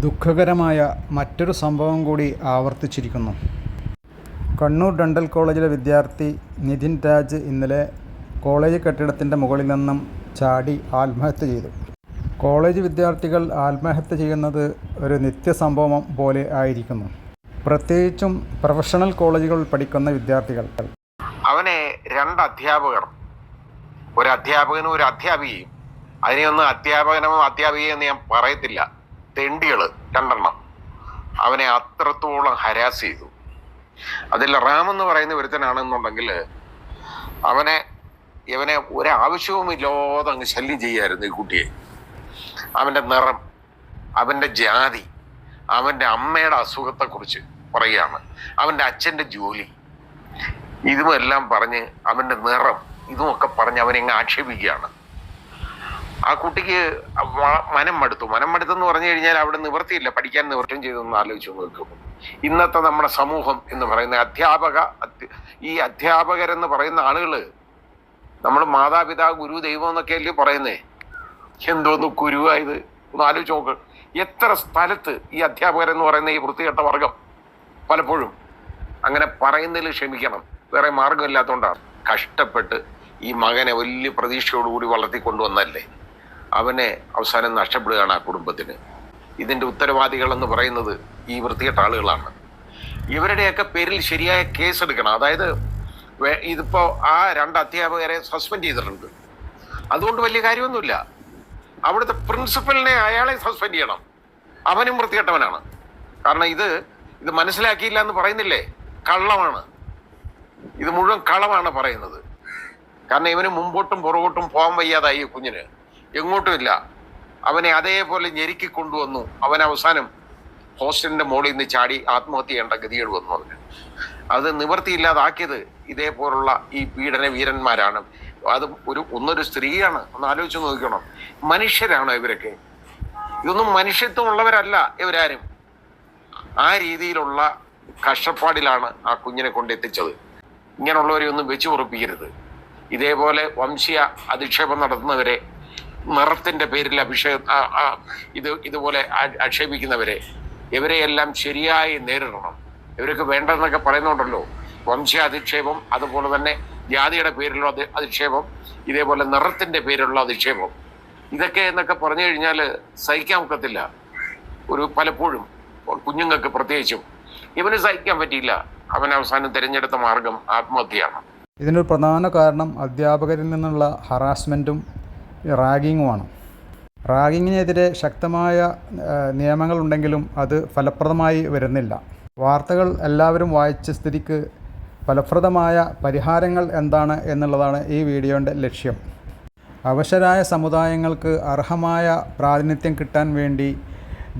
ദുഃഖകരമായ മറ്റൊരു സംഭവം കൂടി ആവർത്തിച്ചിരിക്കുന്നു. കണ്ണൂർ ഡെൻ്റൽ കോളേജിലെ വിദ്യാർത്ഥി നിതിൻ രാജ് ഇന്നലെ കോളേജ് കെട്ടിടത്തിൻ്റെ മുകളിൽ നിന്നും ചാടി ആത്മഹത്യ ചെയ്തു. കോളേജ് വിദ്യാർത്ഥികൾ ആത്മഹത്യ ചെയ്യുന്നത് ഒരു നിത്യസംഭവം പോലെ ആയിരിക്കുന്നു. പ്രത്യേകിച്ചും പ്രൊഫഷണൽ കോളേജുകളിൽ പഠിക്കുന്ന വിദ്യാർത്ഥികൾ. അവനെ രണ്ട് അധ്യാപകർ, ഒരു അധ്യാപകനും ഒരു അധ്യാപികയും, അതിനെയൊന്നും അധ്യാപകനോ അധ്യാപികയെന്ന് ഞാൻ പറയത്തില്ല, തെണ്ടികൾ രണ്ടെണ്ണം അവനെ അത്രത്തോളം ഹരാസ് ചെയ്തു. അതിൽ റാം എന്ന് പറയുന്ന ഒരുത്തനാണെന്നുണ്ടെങ്കിൽ ഇവനെ ഒരാവശ്യവുമില്ലാതെ അങ്ങ് ശല്യം ചെയ്യായിരുന്നു ഈ കുട്ടിയെ. അവൻ്റെ നിറം, അവൻ്റെ ജാതി, അവൻ്റെ അമ്മയുടെ അസുഖത്തെക്കുറിച്ച് പറയുകയാണ്, അവൻ്റെ അച്ഛൻ്റെ ജോലി, ഇതുമെല്ലാം പറഞ്ഞ് അവൻ്റെ നിറം ഇതുമൊക്കെ പറഞ്ഞ് അവനെ അങ്ങ് ആക്ഷേപിക്കുകയാണ്. ആ കുട്ടിക്ക് മനം മടുത്തെന്ന് പറഞ്ഞു കഴിഞ്ഞാൽ അവിടെ നിവൃത്തിയില്ല, പഠിക്കാൻ നിവൃത്തിയും ചെയ്തെന്ന് ആലോചിച്ച് നോക്കും. ഇന്നത്തെ നമ്മുടെ സമൂഹം എന്ന് പറയുന്ന ഈ അധ്യാപകരെന്ന് പറയുന്ന ആളുകൾ, നമ്മൾ മാതാപിതാ ഗുരു ദൈവം എന്നൊക്കെയല്ലേ പറയുന്നേ. എന്തോന്ന് ഗുരുവായത് ഒന്ന് ആലോചിച്ച് നോക്ക്. എത്ര സ്ഥലത്ത് ഈ അധ്യാപകരെന്ന് പറയുന്ന ഈ വൃത്തികെട്ട വർഗം പലപ്പോഴും അങ്ങനെ പറയുന്നതിൽ ക്ഷമിക്കണം, വേറെ മാർഗമില്ലാത്തതുകൊണ്ടാണ്. കഷ്ടപ്പെട്ട് ഈ മകനെ വലിയ പ്രതീക്ഷയോടുകൂടി വളർത്തിക്കൊണ്ടുവന്നല്ലേ, അവനെ അവസാനം നഷ്ടപ്പെടുകയാണ് ആ കുടുംബത്തിന്. ഇതിൻ്റെ ഉത്തരവാദികളെന്ന് പറയുന്നത് ഈ വൃത്തികെട്ട ആളുകളാണ്. ഇവരുടെയൊക്കെ പേരിൽ ശരിയായ കേസ് എടുക്കണം. അതായത് ഇതിപ്പോൾ ആ രണ്ട് അധ്യാപകരെ സസ്പെൻഡ് ചെയ്തിട്ടുണ്ട്, അതുകൊണ്ട് വലിയ കാര്യമൊന്നുമില്ല. അവിടുത്തെ പ്രിൻസിപ്പലിനെ അയാളെ സസ്പെൻഡ് ചെയ്യണം. അവനും വൃത്തികെട്ടവനാണ്. കാരണം ഇത് മനസ്സിലാക്കിയില്ല എന്ന് പറയുന്നില്ലേ, കള്ളമാണ്. ഇത് മുഴുവൻ കളവാണ് പറയുന്നത്. കാരണം ഇവന് മുമ്പോട്ടും പുറകോട്ടും പോകാൻ വയ്യാതായി, കുഞ്ഞിന് എങ്ങോട്ടുമില്ല. അവനെ അതേപോലെ ഞെരുക്കി കൊണ്ടുവന്നു. അവൻ അവസാനം ഹോസ്റ്റലിന്റെ മുകളിൽ നിന്ന് ചാടി ആത്മഹത്യ ചെയ്യേണ്ട ഗതികേട് വന്നു. അവന് അത് നിവൃത്തിയില്ലാതാക്കിയത് ഇതേപോലുള്ള ഈ പീഡന വീരന്മാരാണ്. അത് ഒന്നൊരു സ്ത്രീയാണ്. ഒന്ന് ആലോചിച്ച് നോക്കണം. മനുഷ്യരാണോ ഇവരൊക്കെ? ഇതൊന്നും മനുഷ്യത്വമുള്ളവരല്ല ഇവരാരും. ആ രീതിയിലുള്ള കഷ്ടപ്പാടിലാണ് ആ കുഞ്ഞിനെ കൊണ്ടെത്തിച്ചത്. ഇങ്ങനെയുള്ളവരെ ഒന്നും വെച്ചു ഉറപ്പിക്കരുത്. ഇതേപോലെ വംശീയ അധിക്ഷേപം നടത്തുന്നവരെ, നിറത്തിൻ്റെ പേരിൽ ഇതുപോലെ ആക്ഷേപിക്കുന്നവരെ, ഇവരെയെല്ലാം ശരിയായി നേരിടണം. ഇവർക്ക് വേണ്ടെന്നൊക്കെ പറയുന്നുണ്ടല്ലോ, വംശീയ അധിക്ഷേപം, അതുപോലെ തന്നെ ജാതിയുടെ പേരിലുള്ള അധിക്ഷേപം, ഇതേപോലെ നിറത്തിൻ്റെ പേരിലുള്ള അധിക്ഷേപം, ഇതൊക്കെ എന്നൊക്കെ പറഞ്ഞു കഴിഞ്ഞാൽ സഹിക്കാൻ ഒക്കത്തില്ല. പലപ്പോഴും കുഞ്ഞുങ്ങൾക്ക് പ്രത്യേകിച്ചും ഇവന് സഹിക്കാൻ പറ്റിയില്ല. അവൻ അവസാനം തിരഞ്ഞെടുത്ത മാർഗം ആത്മഹത്യയാണ്. ഇതിനൊരു പ്രധാന കാരണം അധ്യാപകരിൽ നിന്നുള്ള ഹറാസ്മെൻറ്റും റാഗിങ്ങുമാണ്. റാഗിങ്ങിനെതിരെ ശക്തമായ നിയമങ്ങളുണ്ടെങ്കിലും അത് ഫലപ്രദമായി വരുന്നില്ല. വാർത്തകൾ എല്ലാവരും വായിച്ച സ്ഥിതിക്ക് ഫലപ്രദമായ പരിഹാരങ്ങൾ എന്താണ് എന്നുള്ളതാണ് ഈ വീഡിയോയുടെ ലക്ഷ്യം. അവശരായ സമുദായങ്ങൾക്ക് അർഹമായ പ്രാതിനിധ്യം കിട്ടാൻ വേണ്ടി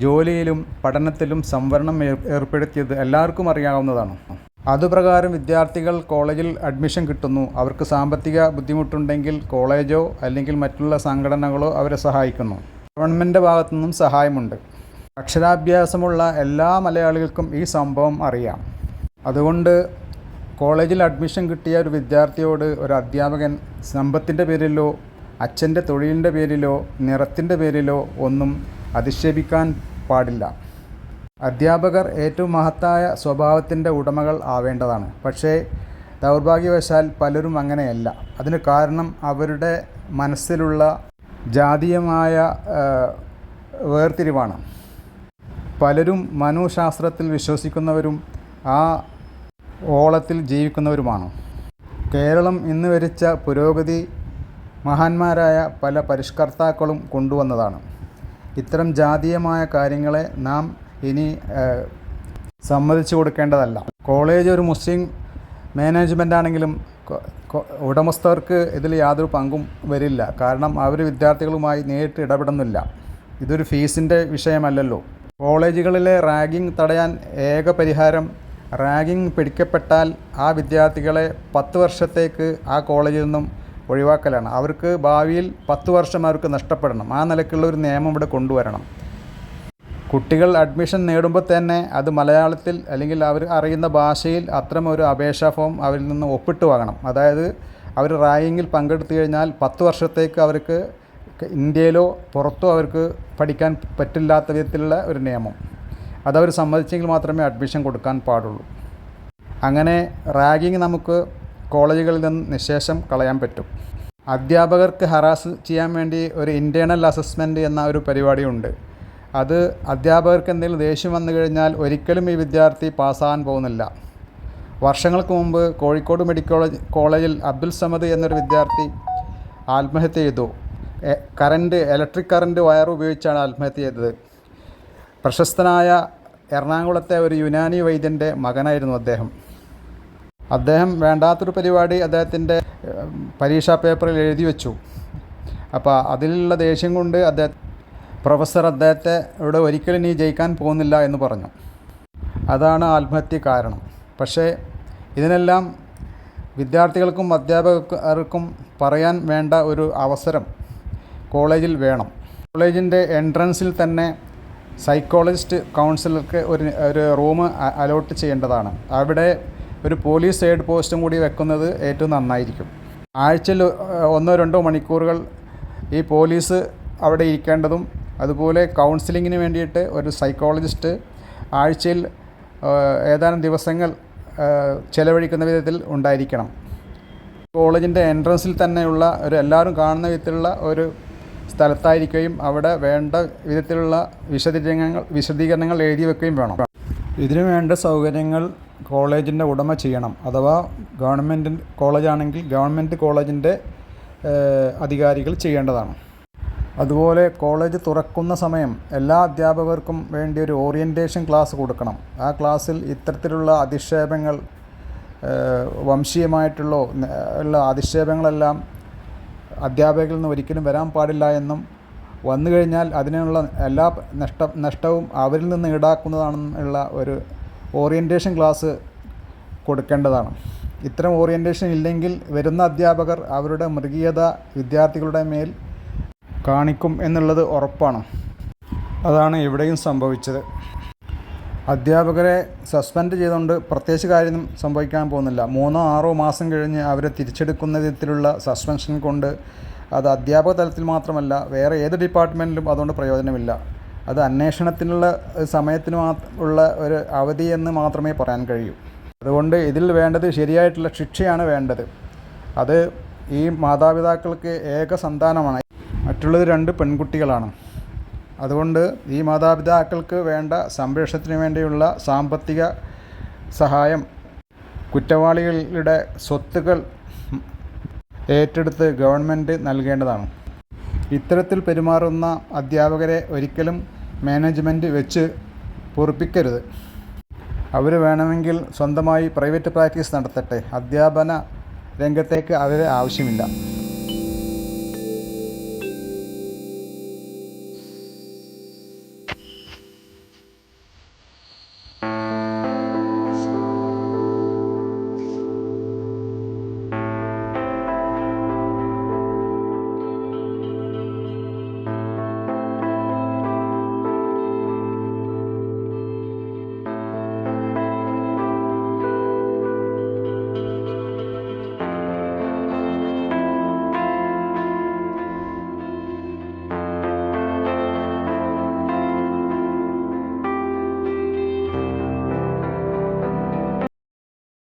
ജോലിയിലും പഠനത്തിലും സംവരണം ഏർപ്പെടുത്തിയത് എല്ലാവർക്കും അറിയാവുന്നതാണ്. അതുപ്രകാരം വിദ്യാർത്ഥികൾ കോളേജിൽ അഡ്മിഷൻ കിട്ടുന്നു. അവർക്ക് സാമ്പത്തിക ബുദ്ധിമുട്ടുണ്ടെങ്കിൽ കോളേജോ അല്ലെങ്കിൽ മറ്റുള്ള സംഘടനകളോ അവരെ സഹായിക്കുന്നു. ഗവൺമെൻറ് ഭാഗത്തു നിന്നും സഹായമുണ്ട്. അക്ഷരാഭ്യാസമുള്ള എല്ലാ മലയാളികൾക്കും ഈ സംഭവം അറിയാം. അതുകൊണ്ട് കോളേജിൽ അഡ്മിഷൻ കിട്ടിയ ഒരു വിദ്യാർത്ഥിയോട് ഒരു അധ്യാപകൻ സമ്പത്തിൻ്റെ പേരിലോ അച്ഛൻ്റെ തൊഴിലിൻ്റെ പേരിലോ നിറത്തിൻ്റെ പേരിലോ ഒന്നും അധിക്ഷേപിക്കാൻ പാടില്ല. അധ്യാപകർ ഏറ്റവും മഹത്തായ സ്വഭാവത്തിൻ്റെ ഉടമകൾ ആവേണ്ടതാണ്. പക്ഷേ ദൗർഭാഗ്യവശാൽ പലരും അങ്ങനെയല്ല. അതിന് കാരണം അവരുടെ മനസ്സിലുള്ള ജാതീയമായ വേർതിരിവാണ്. പലരും മനഃശാസ്ത്രത്തിൽ വിശ്വസിക്കുന്നവരും ആ ഓളത്തിൽ ജീവിക്കുന്നവരുമാണ്. കേരളം ഇന്ന് വരിച്ച പുരോഗതി മഹാന്മാരായ പല പരിഷ്കർത്താക്കളും കൊണ്ടുവന്നതാണ്. ഇത്തരം ജാതീയമായ കാര്യങ്ങളെ നാം ഇനി സമ്മതിച്ചു കൊടുക്കേണ്ടതല്ല. കോളേജ് ഒരു മുസ്ലിം മാനേജ്മെൻ്റ് ആണെങ്കിലും ഉടമസ്ഥർക്ക് ഇതിൽ യാതൊരു പങ്കും വരില്ല. കാരണം അവർ വിദ്യാർത്ഥികളുമായി നേരിട്ട് ഇടപെടുന്നില്ല. ഇതൊരു ഫീസിൻ്റെ വിഷയമല്ലല്ലോ. കോളേജുകളിലെ റാഗിംഗ് തടയാൻ ഏക പരിഹാരം റാഗിംഗ് പിടിക്കപ്പെട്ടാൽ ആ വിദ്യാർത്ഥികളെ 10 വർഷത്തേക്ക് ആ കോളേജിൽ നിന്നും ഒഴിവാക്കലാണ്. അവർക്ക് ഭാവിയിൽ 10 വർഷം അവർക്ക് നഷ്ടപ്പെടണം. ആ നിലയ്ക്കുള്ള ഒരു നിയമം ഇവിടെ കൊണ്ടുവരണം. കുട്ടികൾ അഡ്മിഷൻ നേടുമ്പോൾ തന്നെ അത് മലയാളത്തിൽ അല്ലെങ്കിൽ അവർ അറിയുന്ന ഭാഷയിൽ അത്തരം ഒരു അപേക്ഷാ ഫോം അവരിൽ നിന്ന് ഒപ്പിട്ട് വാങ്ങണം. അതായത് അവർ റാഗിങ്ങിൽ പങ്കെടുത്തു കഴിഞ്ഞാൽ 10 വർഷത്തേക്ക് അവർക്ക് ഇന്ത്യയിലോ പുറത്തോ അവർക്ക് പഠിക്കാൻ പറ്റില്ലാത്ത വിധത്തിലുള്ള ഒരു നിയമം. അതവർ സമ്മതിച്ചെങ്കിൽ മാത്രമേ അഡ്മിഷൻ കൊടുക്കാൻ പാടുള്ളൂ. അങ്ങനെ റാഗിങ് നമുക്ക് കോളേജുകളിൽ നിന്ന് നിശേഷം കളയാൻ പറ്റും. അധ്യാപകർക്ക് ഹറാസ് ചെയ്യാൻ വേണ്ടി ഒരു ഇൻറ്റേർണൽ അസസ്മെൻറ്റ് എന്ന ഒരു പരിപാടിയുണ്ട്. അത് അധ്യാപകർക്ക് എന്തെങ്കിലും ദേഷ്യം വന്നു കഴിഞ്ഞാൽ ഒരിക്കലും ഈ വിദ്യാർത്ഥി പാസ്സാകാൻ പോകുന്നില്ല. വർഷങ്ങൾക്ക് മുമ്പ് കോഴിക്കോട് മെഡിക്കൽ കോളേജിൽ അബ്ദുൽ സമദ് എന്നൊരു വിദ്യാർത്ഥി ആത്മഹത്യ ചെയ്തു. ഇലക്ട്രിക് കറണ്ട് വയർ ഉപയോഗിച്ചാണ് ആത്മഹത്യ ചെയ്തത്. പ്രശസ്തനായ എറണാകുളത്തെ ഒരു യുനാനി വൈദ്യൻ്റെ മകനായിരുന്നു അദ്ദേഹം വേണ്ടാത്തൊരു പരിപാടി അദ്ദേഹത്തിൻ്റെ പരീക്ഷാ പേപ്പറിൽ എഴുതി വെച്ചു. അപ്പോൾ അതിലുള്ള ദേഷ്യം കൊണ്ട് പ്രൊഫസർ അദ്ദേഹത്തോട് ഒരിക്കലും നീ ജയിക്കാൻ പോകുന്നില്ല എന്ന് പറഞ്ഞു. അതാണ് ആത്മഹത്യ കാരണം. പക്ഷേ ഇതിനെല്ലാം വിദ്യാർത്ഥികൾക്കും അധ്യാപകർക്കും പറയാൻ വേണ്ട ഒരു അവസരം കോളേജിൽ വേണം. കോളേജിൻ്റെ എൻട്രൻസിൽ തന്നെ സൈക്കോളജിസ്റ്റ് കൗൺസിലർക്ക് ഒരു റൂം അലോട്ട് ചെയ്യേണ്ടതാണ്. അവിടെ ഒരു പോലീസ് എയ്ഡ് പോസ്റ്റും കൂടി വെക്കുന്നത് ഏറ്റവും നന്നായിരിക്കും. ആഴ്ചയിൽ 1-2 മണിക്കൂറുകൾ ഈ പോലീസ് അവിടെ ഇരിക്കേണ്ടതും, അതുപോലെ കൗൺസിലിങ്ങിന് വേണ്ടിയിട്ട് ഒരു സൈക്കോളജിസ്റ്റ് ആഴ്ചയിൽ ഏതാനും ദിവസങ്ങൾ ചെലവഴിക്കുന്ന വിധത്തിൽ ഉണ്ടായിരിക്കണം. കോളേജിൻ്റെ എൻട്രൻസിൽ തന്നെയുള്ള എല്ലാവരും കാണുന്ന വിധത്തിലുള്ള ഒരു സ്ഥലത്തായിരിക്കുകയും അവിടെ വേണ്ട വിധത്തിലുള്ള വിശദീകരണങ്ങൾ എഴുതി വെക്കുകയും വേണം. ഇതിനു വേണ്ട സൗകര്യങ്ങൾ കോളേജിൻ്റെ ഉടമ ചെയ്യണം. അഥവാ ഗവൺമെൻറ് കോളേജാണെങ്കിൽ ഗവൺമെൻറ് കോളേജിൻ്റെ അധികാരികൾ ചെയ്യേണ്ടതാണ്. അതുപോലെ കോളേജ് തുറക്കുന്ന സമയം എല്ലാ അധ്യാപകർക്കും വേണ്ടി ഒരു ഓറിയൻറ്റേഷൻ ക്ലാസ് കൊടുക്കണം. ആ ക്ലാസ്സിൽ ഇത്തരത്തിലുള്ള അധിക്ഷേപങ്ങൾ, വംശീയമായിട്ടുള്ള അധിക്ഷേപങ്ങളെല്ലാം അധ്യാപകരിൽ നിന്ന് ഒരിക്കലും വരാൻ പാടില്ല എന്നും വന്നു കഴിഞ്ഞാൽ അതിനുള്ള എല്ലാ നഷ്ടവും അവരിൽ നിന്ന് ഈടാക്കുന്നതാണെന്നുള്ള ഒരു ഓറിയൻറ്റേഷൻ ക്ലാസ് കൊടുക്കേണ്ടതാണ്. ഇത്തരം ഓറിയൻറ്റേഷൻ ഇല്ലെങ്കിൽ വരുന്ന അധ്യാപകർ അവരുടെ മൃഗീയത വിദ്യാർത്ഥികളുടെ മേൽ കാണിക്കും എന്നുള്ളത് ഉറപ്പാണ്. അതാണ് ഇവിടെയും സംഭവിച്ചത്. അധ്യാപകരെ സസ്പെൻഡ് ചെയ്തുകൊണ്ട് പ്രത്യേകിച്ച് കാര്യം സംഭവിക്കാൻ പോകുന്നില്ല. 3-6 മാസം കഴിഞ്ഞ് അവരെ തിരിച്ചെടുക്കുന്ന വിധത്തിലുള്ള സസ്പെൻഷൻ കൊണ്ട് അത് അധ്യാപക തലത്തിൽ മാത്രമല്ല വേറെ ഏത് ഡിപ്പാർട്ട്മെൻറ്റിലും അതുകൊണ്ട് പ്രയോജനമില്ല. അത് അന്വേഷണത്തിനുള്ള സമയത്തിന് ഉള്ള ഒരു അവധി എന്ന് മാത്രമേ പറയാൻ കഴിയൂ. അതുകൊണ്ട് ഇതിൽ വേണ്ടത് ശരിയായിട്ടുള്ള ശിക്ഷയാണ് വേണ്ടത്. അത് ഈ മാതാപിതാക്കൾക്ക് ഏക സന്താനമാണ്. മറ്റുള്ളത് 2 പെൺകുട്ടികളാണ്. അതുകൊണ്ട് ഈ മാതാപിതാക്കൾക്ക് വേണ്ട സംരക്ഷണത്തിന് വേണ്ടിയുള്ള സാമ്പത്തിക സഹായം, കുറ്റവാളികളുടെ സ്വത്തുക്കൾ ഏറ്റെടുത്ത് ഗവൺമെൻറ് നൽകേണ്ടതാണ്. ഇത്തരത്തിൽ പെരുമാറുന്ന അധ്യാപകരെ ഒരിക്കലും മാനേജ്മെൻറ്റ് വെച്ച് പൊറുപ്പിക്കരുത്. അവർ വേണമെങ്കിൽ സ്വന്തമായി പ്രൈവറ്റ് പ്രാക്ടീസ് നടത്തട്ടെ. അധ്യാപന രംഗത്തേക്ക് അവരെ ആവശ്യമില്ല.